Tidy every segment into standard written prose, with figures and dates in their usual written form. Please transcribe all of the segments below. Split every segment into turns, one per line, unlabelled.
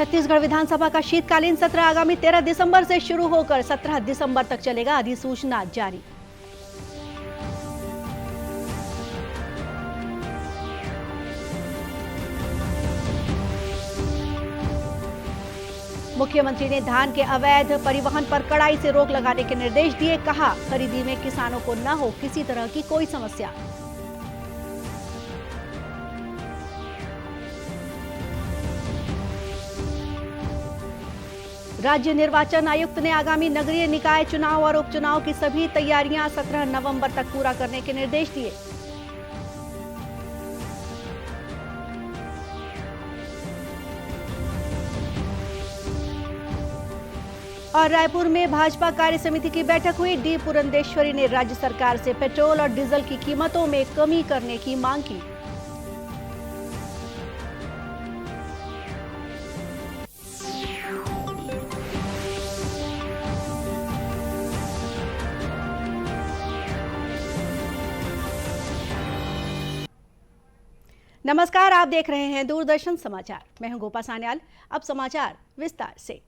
छत्तीसगढ़ विधानसभा का शीतकालीन सत्र आगामी 13 दिसंबर से शुरू होकर 17 दिसंबर तक चलेगा। अधिसूचना जारी। मुख्यमंत्री ने धान के अवैध परिवहन पर कड़ाई से रोक लगाने के निर्देश दिए। कहा, खरीदी में किसानों को न हो किसी तरह की कोई समस्या। राज्य निर्वाचन आयुक्त ने आगामी नगरीय निकाय चुनाव और उपचुनाव की सभी तैयारियां 17 नवंबर तक पूरा करने के निर्देश दिए। और रायपुर में भाजपा कार्य समिति की बैठक हुई। डी पुरंदेश्वरी ने राज्य सरकार से पेट्रोल और डीजल की कीमतों में कमी करने की मांग की। नमस्कार, आप देख रहे हैं दूरदर्शन समाचार। मैं हूं गोपा सान्याल। अब समाचार विस्तार से।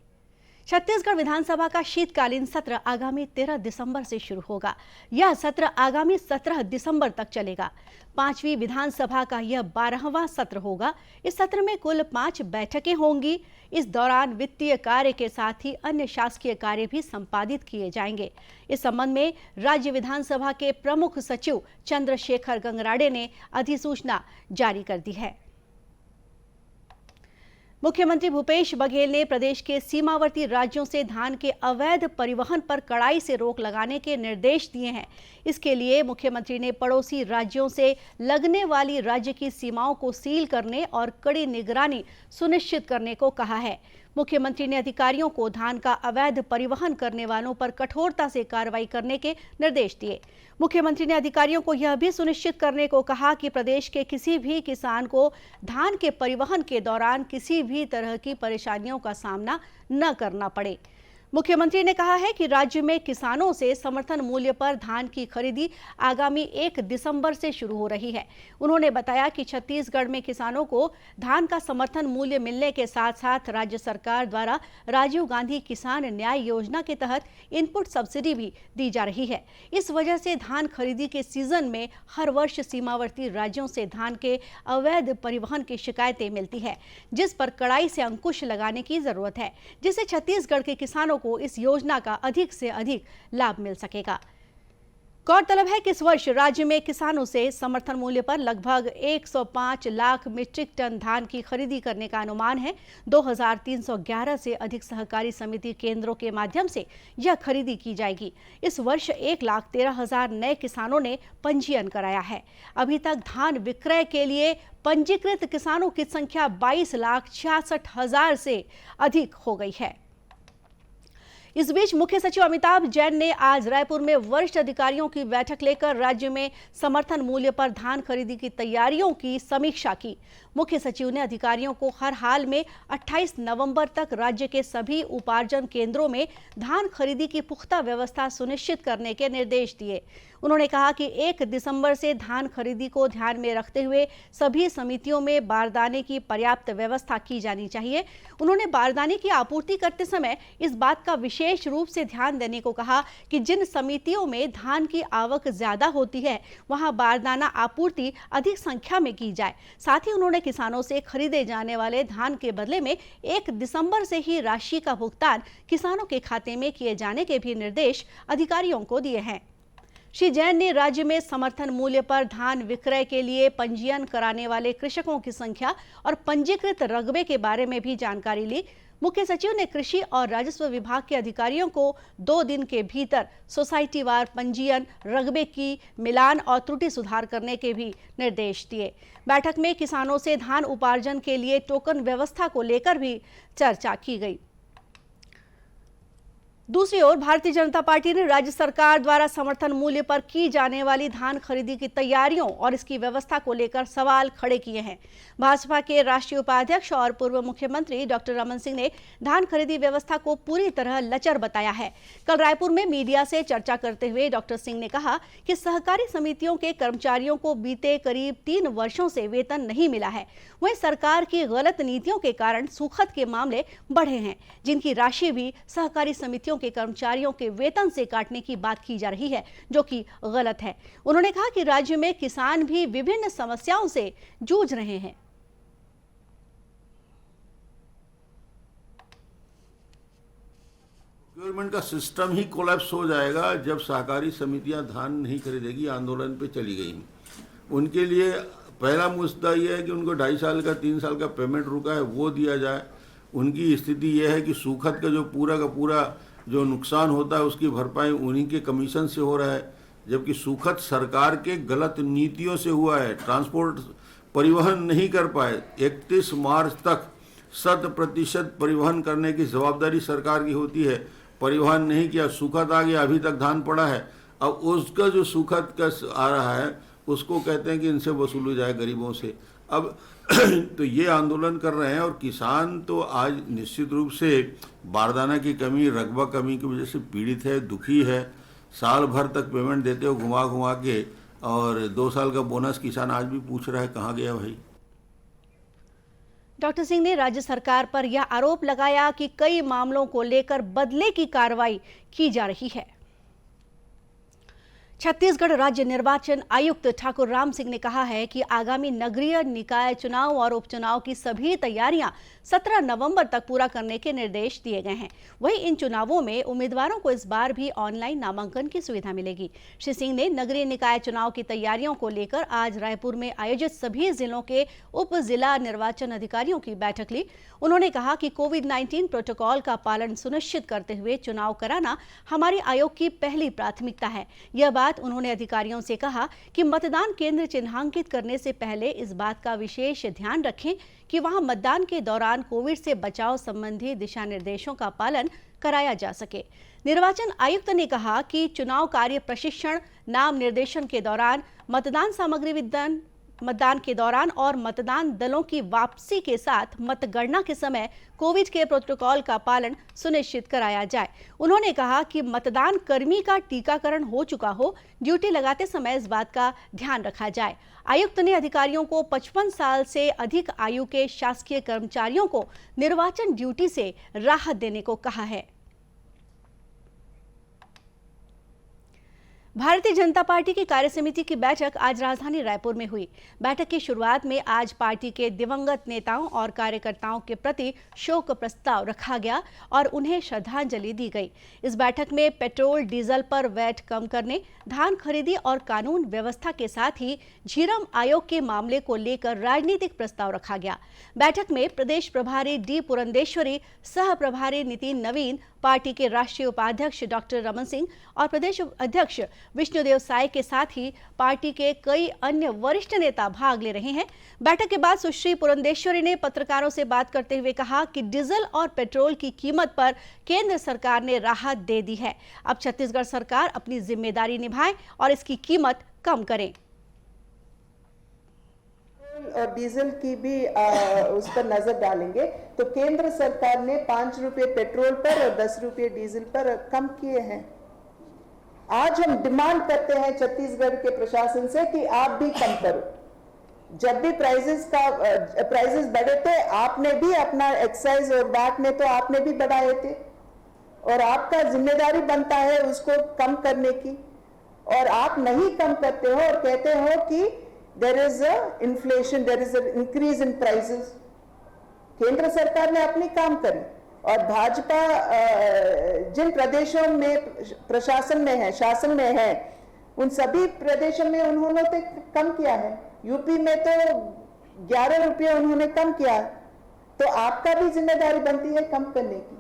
छत्तीसगढ़ विधानसभा का शीतकालीन सत्र आगामी 13 दिसंबर से शुरू होगा। यह सत्र आगामी 17 दिसंबर तक चलेगा। 5वीं विधानसभा का यह 12वां सत्र होगा। इस सत्र में कुल 5 बैठकें होंगी। इस दौरान वित्तीय कार्य के साथ ही अन्य शासकीय कार्य भी संपादित किए जाएंगे। इस संबंध में राज्य विधानसभा के प्रमुख सचिव चंद्रशेखर गंगराड़े ने अधिसूचना जारी कर दी है। मुख्यमंत्री भूपेश बघेल ने प्रदेश के सीमावर्ती राज्यों से धान के अवैध परिवहन पर कड़ाई से रोक लगाने के निर्देश दिए हैं। इसके लिए मुख्यमंत्री ने पड़ोसी राज्यों से लगने वाली राज्य की सीमाओं को सील करने और कड़ी निगरानी सुनिश्चित करने को कहा है। मुख्यमंत्री ने अधिकारियों को धान का अवैध परिवहन करने वालों पर कठोरता से कार्रवाई करने के निर्देश दिए। मुख्यमंत्री ने अधिकारियों को यह भी सुनिश्चित करने को कहा कि प्रदेश के किसी भी किसान को धान के परिवहन के दौरान किसी भी तरह की परेशानियों का सामना न करना पड़े। मुख्यमंत्री ने कहा है कि राज्य में किसानों से समर्थन मूल्य पर धान की खरीदी आगामी 1 दिसंबर से शुरू हो रही है। उन्होंने बताया कि छत्तीसगढ़ में किसानों को धान का समर्थन मूल्य मिलने के साथ साथ राज्य सरकार द्वारा राजीव गांधी किसान न्याय योजना के तहत इनपुट सब्सिडी भी दी जा रही है। इस वजह से धान खरीदी के सीजन में हर वर्ष सीमावर्ती राज्यों से धान के अवैध परिवहन की शिकायतें मिलती है, जिस पर कड़ाई से अंकुश लगाने की जरूरत है, जिससे छत्तीसगढ़ के किसानों को इस योजना का अधिक से अधिक लाभ मिल सकेगा। गौरतलब है कि इस वर्ष राज्य में किसानों से समर्थन मूल्य पर लगभग 105 लाख मीट्रिक टन धान की खरीदी करने का अनुमान है। 2311 से अधिक सहकारी समिति केंद्रों के माध्यम से यह खरीदी की जाएगी। इस वर्ष 1,13,000 नए किसानों ने पंजीयन कराया है। अभी तक धान विक्रय के लिए पंजीकृत किसानों की संख्या 22,66,000 से अधिक हो गई है। इस बीच मुख्य सचिव अमिताभ जैन ने आज रायपुर में वरिष्ठ अधिकारियों की बैठक लेकर राज्य में समर्थन मूल्य पर धान खरीदी की तैयारियों की समीक्षा की। मुख्य सचिव ने अधिकारियों को हर हाल में 28 नवंबर तक राज्य के सभी उपार्जन केंद्रों में धान खरीदी की पुख्ता व्यवस्था सुनिश्चित करने के निर्देश दिए। उन्होंने कहा कि 1 दिसंबर से धान खरीदी को ध्यान में रखते हुए सभी समितियों में बारदाने की पर्याप्त व्यवस्था की जानी चाहिए। उन्होंने बारदाने की आपूर्ति करते समय इस बात का विशेष रूप से ध्यान देने को कहा कि जिन समितियों में धान की आवक ज्यादा होती है वहां बारदाना आपूर्ति अधिक संख्या में की जाए। साथ ही उन्होंने किसानों से खरीदे जाने वाले धान के बदले में 1 दिसंबर से ही राशि का भुगतान किसानों के खाते में किए जाने के भी निर्देश अधिकारियों को दिए हैं। श्री जैन ने राज्य में समर्थन मूल्य पर धान विक्रय के लिए पंजीयन कराने वाले कृषकों की संख्या और पंजीकृत रकबे के बारे में भी जानकारी ली। मुख्य सचिव ने कृषि और राजस्व विभाग के अधिकारियों को 2 दिन के भीतर सोसाइटीवार पंजीयन, रकबे की मिलान और त्रुटि सुधार करने के भी निर्देश दिए। बैठक में किसानों से धान उपार्जन के लिए टोकन व्यवस्था को लेकर भी चर्चा की गई। दूसरी ओर भारतीय जनता पार्टी ने राज्य सरकार द्वारा समर्थन मूल्य पर की जाने वाली धान खरीदी की तैयारियों और इसकी व्यवस्था को लेकर सवाल खड़े किए हैं। भाजपा के राष्ट्रीय उपाध्यक्ष और पूर्व मुख्यमंत्री डॉक्टर रमन सिंह ने धान खरीदी व्यवस्था को पूरी तरह लचर बताया है। कल रायपुर में मीडिया से चर्चा करते हुए डॉक्टर सिंह ने कहा कि सहकारी समितियों के कर्मचारियों को बीते करीब 3 वर्षों से वेतन नहीं मिला है। वहीं सरकार की गलत नीतियों के कारण सूखत के मामले बढ़े हैं, जिनकी राशि भी सहकारी समितियों के कर्मचारियों के वेतन से काटने की बात की जा रही है, जो कि गलत है। उन्होंने कहा कि राज्य में किसान भी विभिन्न समस्याओं से जूझ रहे हैं।
गवर्नमेंट का सिस्टम ही कोलैप्स हो जाएगा जब सहकारी समितियां धान नहीं खरीदेगी, आंदोलन पे चली गई। उनके लिए पहला मुद्दा यह है कि उनको 2.5 साल का 3 साल का पेमेंट रुका है वो दिया जाए। उनकी स्थिति यह है कि सूखत का पूरा जो नुकसान होता है उसकी भरपाई उन्हीं के कमीशन से हो रहा है, जबकि सूखत सरकार के गलत नीतियों से हुआ है। ट्रांसपोर्ट परिवहन नहीं कर पाए। 31 मार्च तक 100% परिवहन करने की जवाबदारी सरकार की होती है, परिवहन नहीं किया, सूखत आ गया, अभी तक धान पड़ा है। अब उसका जो सूखत का आ रहा है उसको कहते हैं कि इनसे वसूली जाए गरीबों से। अब तो ये आंदोलन कर रहे हैं और किसान तो आज निश्चित रूप से बारदाना की कमी, रकबा कमी की वजह से पीड़ित है, दुखी है। साल भर तक पेमेंट देते हो घुमा घुमा के, और 2 साल का बोनस किसान आज भी पूछ रहा है कहाँ गया भाई।
डॉक्टर सिंह ने राज्य सरकार पर यह आरोप लगाया कि कई मामलों को लेकर बदले की कार्रवाई की जा रही है। छत्तीसगढ़ राज्य निर्वाचन आयुक्त ठाकुर राम सिंह ने कहा है कि आगामी नगरीय निकाय चुनाव और उपचुनाव की सभी तैयारियां 17 नवंबर तक पूरा करने के निर्देश दिए गए हैं। वहीं इन चुनावों में उम्मीदवारों को इस बार भी ऑनलाइन नामांकन की सुविधा मिलेगी। श्री सिंह ने नगरीय निकाय चुनाव की तैयारियों को लेकर आज रायपुर में आयोजित सभी जिलों के उप जिला निर्वाचन अधिकारियों की बैठक ली। उन्होंने कहा कि कोविड-19 प्रोटोकॉल का पालन सुनिश्चित करते हुए चुनाव कराना हमारे आयोग की पहली प्राथमिकता है। यह बात उन्होंने अधिकारियों से कहा कि मतदान केंद्र चिन्हांकित करने से पहले इस बात का विशेष ध्यान रखें कि वहां मतदान के दौरान कोविड से बचाव संबंधी दिशा निर्देशों का पालन कराया जा सके। निर्वाचन आयुक्त ने कहा कि चुनाव कार्य प्रशिक्षण, नाम निर्देशन के दौरान, मतदान सामग्री वितरण, मतदान के दौरान और मतदान दलों की वापसी के साथ मतगणना के समय कोविड के प्रोटोकॉल का पालन सुनिश्चित कराया जाए। उन्होंने कहा कि मतदान कर्मी का टीकाकरण हो चुका हो, ड्यूटी लगाते समय इस बात का ध्यान रखा जाए। आयुक्त ने अधिकारियों को 55 साल से अधिक आयु के शासकीय कर्मचारियों को निर्वाचन ड्यूटी से राहत देने को कहा है। भारतीय जनता पार्टी की कार्यसमिति की बैठक आज राजधानी रायपुर में हुई। बैठक की शुरुआत में आज पार्टी के दिवंगत नेताओं और कार्यकर्ताओं के प्रति शोक प्रस्ताव रखा गया और उन्हें श्रद्धांजलि दी गई। इस बैठक में पेट्रोल डीजल पर वैट कम करने, धान खरीदी और कानून व्यवस्था के साथ ही झीरम आयोग के मामले को लेकर राजनीतिक प्रस्ताव रखा गया। बैठक में प्रदेश प्रभारी डी पुरंदेश्वरी, सह प्रभारी नितिन नवीन, पार्टी के राष्ट्रीय उपाध्यक्ष डॉक्टर रमन सिंह और प्रदेश अध्यक्ष विष्णुदेव साय के साथ ही पार्टी के कई अन्य वरिष्ठ नेता भाग ले रहे हैं। बैठक के बाद सुश्री पुरंदेश्वरी ने पत्रकारों से बात करते हुए कहा कि डीजल और पेट्रोल की कीमत पर केंद्र सरकार ने राहत दे दी है। अब छत्तीसगढ़ सरकार अपनी जिम्मेदारी निभाए और इसकी कीमत कम करे।
और डीजल की भी उस पर नजर डालेंगे तो केंद्र सरकार ने 5 रुपये पेट्रोल पर और 10 रुपये डीजल पर कम किए हैं। आज हम डिमांड करते हैं छत्तीसगढ़ के प्रशासन से कि आप भी कम करो। जब भी प्राइसेस बढ़े थे, आपने भी अपना एक्साइज और वैट में तो आपने भी बढ़ाए थे और आपका जिम्मेदारी बनता है उसको कम करने की, और आप नहीं कम करते हो और कहते हो कि there is a inflation, there is an increase in prices। केंद्र सरकार ने अपनी काम करी और भाजपा जिन प्रदेशों में प्रशासन में है, शासन में है, उन सभी प्रदेशों में उन्होंने तो कम किया है। यूपी में तो 11 रुपये उन्होंने कम किया, तो आपका भी जिम्मेदारी बनती है कम करने की।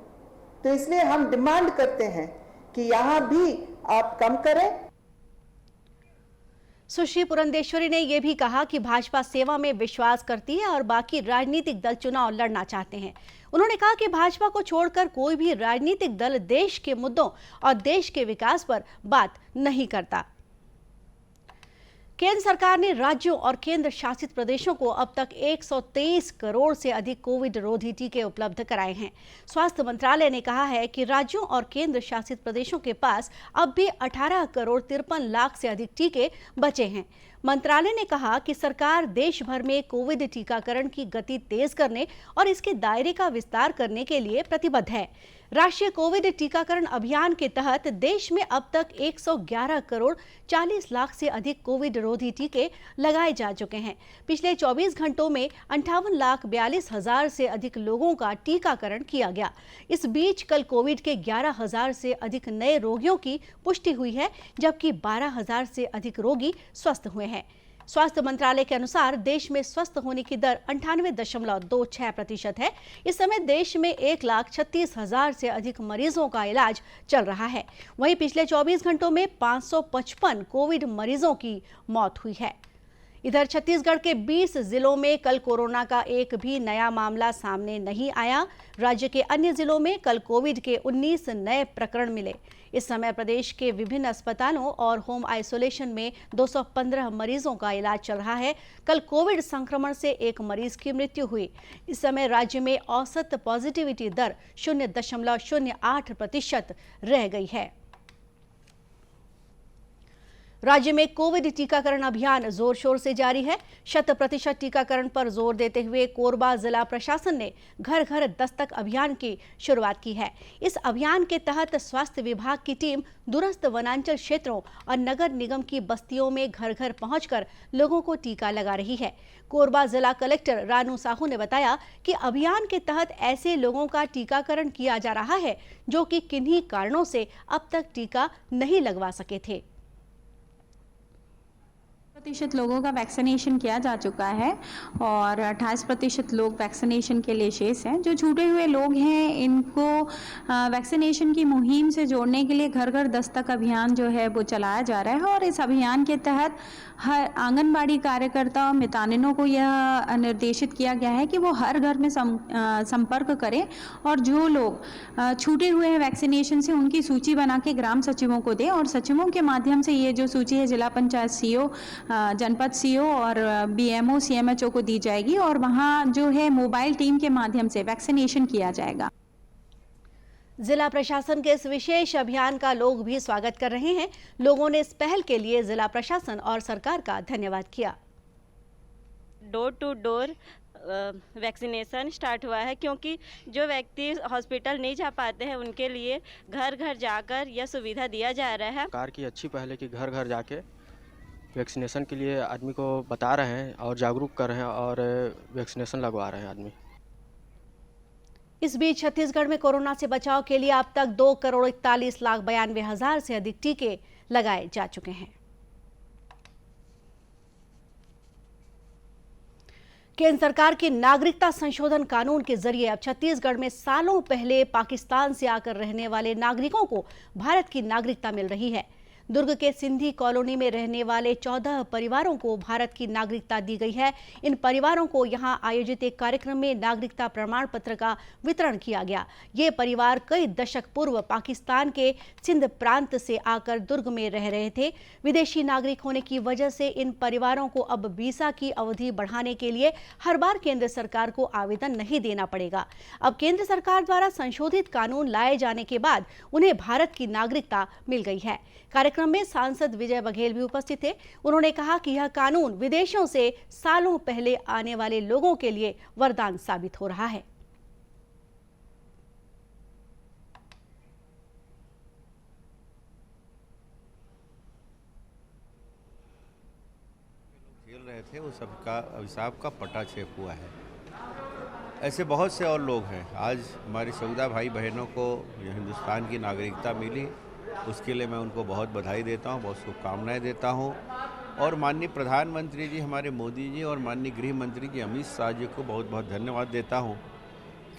तो इसलिए हम डिमांड करते हैं कि यहाँ भी आप कम करें।
सुश्री पुरंदेश्वरी ने यह भी कहा कि भाजपा सेवा में विश्वास करती है और बाकी राजनीतिक दल चुनाव लड़ना चाहते हैं। उन्होंने कहा कि भाजपा को छोड़कर कोई भी राजनीतिक दल देश के मुद्दों और देश के विकास पर बात नहीं करता। केंद्र सरकार ने राज्यों और केंद्र शासित प्रदेशों को अब तक 123 करोड़ से अधिक कोविड रोधी टीके उपलब्ध कराए हैं। स्वास्थ्य मंत्रालय ने कहा है कि राज्यों और केंद्र शासित प्रदेशों के पास अब भी 18 करोड़ 53 लाख से अधिक टीके बचे हैं। मंत्रालय ने कहा कि सरकार देश भर में कोविड टीकाकरण की गति तेज करने और इसके दायरे का विस्तार करने के लिए प्रतिबद्ध है। राष्ट्रीय कोविड टीकाकरण अभियान के तहत देश में अब तक 111 करोड़ 40 लाख से अधिक कोविड रोधी टीके लगाए जा चुके हैं। पिछले 24 घंटों में 58,42,000 से अधिक लोगों का टीकाकरण किया गया। इस बीच कल कोविड के 11,000 से अधिक नए रोगियों की पुष्टि हुई है, जबकि 12,000 से अधिक रोगी स्वस्थ हुए हैं। स्वास्थ्य मंत्रालय के अनुसार देश में स्वस्थ होने की दर 98.26% है। इस समय देश में 1,36,000 से अधिक मरीजों का इलाज चल रहा है। वहीं पिछले 24 घंटों में 555 कोविड मरीजों की मौत हुई है। इधर छत्तीसगढ़ के 20 जिलों में कल कोरोना का एक भी नया मामला सामने नहीं आया। राज्य के अन्य जिलों में कल कोविड के 19 नए प्रकरण मिले। इस समय प्रदेश के विभिन्न अस्पतालों और होम आइसोलेशन में 215 मरीजों का इलाज चल रहा है। कल कोविड संक्रमण से एक मरीज की मृत्यु हुई। इस समय राज्य में औसत पॉजिटिविटी दर 0.08% रह गई है। राज्य में कोविड टीकाकरण अभियान जोर शोर से जारी है। 100% टीकाकरण पर जोर देते हुए कोरबा जिला प्रशासन ने घर घर दस्तक अभियान की शुरुआत की है। इस अभियान के तहत स्वास्थ्य विभाग की टीम दूरस्थ वनांचल क्षेत्रों और नगर निगम की बस्तियों में घर घर पहुंचकर लोगों को टीका लगा रही है। कोरबा जिला कलेक्टर रानू साहू ने बताया कि अभियान के तहत ऐसे लोगों का टीकाकरण किया जा रहा है जो कि किन्हीं कारणों से अब तक टीका नहीं लगवा सके थे।
28% लोगों का वैक्सीनेशन किया जा चुका है और 28% लोग वैक्सीनेशन के लिए शेष हैं। जो छूटे हुए लोग हैं इनको वैक्सीनेशन की मुहिम से जोड़ने के लिए घर घर दस्तक अभियान जो है वो चलाया जा रहा है और इस अभियान के तहत हर आंगनबाड़ी कार्यकर्ता और मितानिनों को यह निर्देशित किया गया है कि वो हर घर में संपर्क करें और जो लोग छूटे हुए हैं वैक्सीनेशन से उनकी सूची बना के ग्राम सचिवों को दें और सचिवों के माध्यम से ये जो सूची है जिला पंचायत सीओ, जनपद सीओ और बीएमओ सीएमएचओ को दी जाएगी और वहां जो है मोबाइल टीम के माध्यम से वैक्सीनेशन किया जाएगा।
जिला प्रशासन के इस विशेष अभियान का लोग भी स्वागत कर रहे हैं। लोगों ने इस पहल के लिए जिला प्रशासन और सरकार का धन्यवाद किया।
Door to door vaccination start हुआ है क्योंकि जो व्यक्ति हॉस्पिटल नहीं जा पाते हैं उनके लिए घर घर जाकर यह सुविधा दिया जा रहा है।
सरकार की अच्छी पहल है कि घर घर जाके वैक्सीनेशन के लिए आदमी को बता रहे हैं और जागरूक कर रहे हैं और वैक्सीनेशन लगवा रहे हैं आदमी।
इस बीच छत्तीसगढ़ में कोरोना से बचाव के लिए अब तक 2,41,92,000 से अधिक टीके लगाए जा चुके हैं। केंद्र सरकार के नागरिकता संशोधन कानून के जरिए अब छत्तीसगढ़ में सालों पहले पाकिस्तान से आकर रहने वाले नागरिकों को भारत की नागरिकता मिल रही है। दुर्ग के सिंधी कॉलोनी में रहने वाले 14 परिवारों को भारत की नागरिकता दी गई है। इन परिवारों को यहां आयोजित एक कार्यक्रम में नागरिकता प्रमाण पत्र का वितरण किया गया। ये परिवार कई दशक पूर्व पाकिस्तान के सिंध प्रांत से आकर दुर्ग में रह रहे थे। विदेशी नागरिक होने की वजह से इन परिवारों को अब वीजा की अवधि बढ़ाने के लिए हर बार केंद्र सरकार को आवेदन नहीं देना पड़ेगा। अब केंद्र सरकार द्वारा संशोधित कानून लाए जाने के बाद उन्हें भारत की नागरिकता मिल गई है। कार्यक्रम में सांसद विजय बघेल भी उपस्थित थे। उन्होंने कहा कि यह कानून विदेशों से सालों पहले आने वाले लोगों के लिए वरदान साबित हो रहा है।
खेल रहे थे वो सबका अभिशाप का पटाक्षेप हुआ है। ऐसे बहुत से और लोग हैं। आज हमारे 14 भाई बहनों को हिंदुस्तान की नागरिकता मिली, उसके लिए मैं उनको बहुत बधाई देता हूँ, बहुत शुभकामनाएं देता हूँ। और माननीय प्रधानमंत्री जी हमारे मोदी जी और माननीय गृह मंत्री जी अमित शाह जी को बहुत बहुत धन्यवाद देता हूँ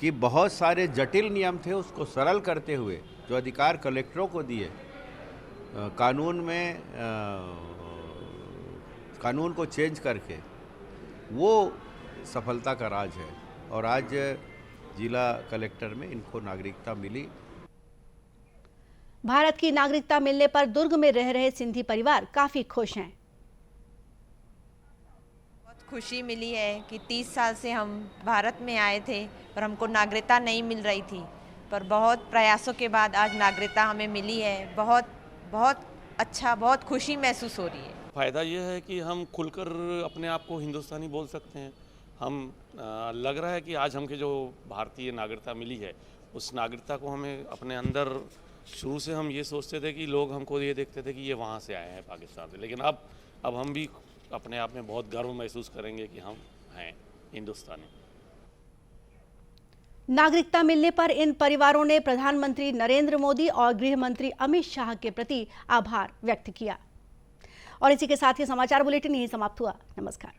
कि बहुत सारे जटिल नियम थे उसको सरल करते हुए जो अधिकार कलेक्टरों को दिए, कानून में कानून को चेंज करके, वो सफलता का राज है। और आज जिला कलेक्टर में इनको नागरिकता मिली।
भारत की नागरिकता मिलने पर दुर्ग में रह रहे सिंधी परिवार काफी खुश हैं।
बहुत खुशी मिली है कि 30 साल से हम भारत में आए थे पर हमको नागरिकता नहीं मिल रही थी, पर बहुत प्रयासों के बाद आज नागरिकता हमें मिली है। बहुत बहुत अच्छा, बहुत खुशी महसूस हो रही है।
फ़ायदा ये है कि हम खुलकर अपने आप को हिंदुस्तानी बोल सकते हैं। हम लग रहा है कि आज हमके जो भारतीय नागरिकता मिली है, उस नागरिकता को हमें अपने अंदर, शुरू से हम ये सोचते थे कि लोग हमको ये देखते थे कि ये वहाँ से आए हैं पाकिस्तान से, लेकिन अब हम भी अपने आप में बहुत गर्व महसूस करेंगे कि हम हैं हिंदुस्तानी।
नागरिकता मिलने पर इन परिवारों ने प्रधानमंत्री नरेंद्र मोदी और गृह मंत्री अमित शाह के प्रति आभार व्यक्त किया। और इसी के साथ ही समाचार बुलेटिन यहीं समाप्त हुआ। नमस्कार।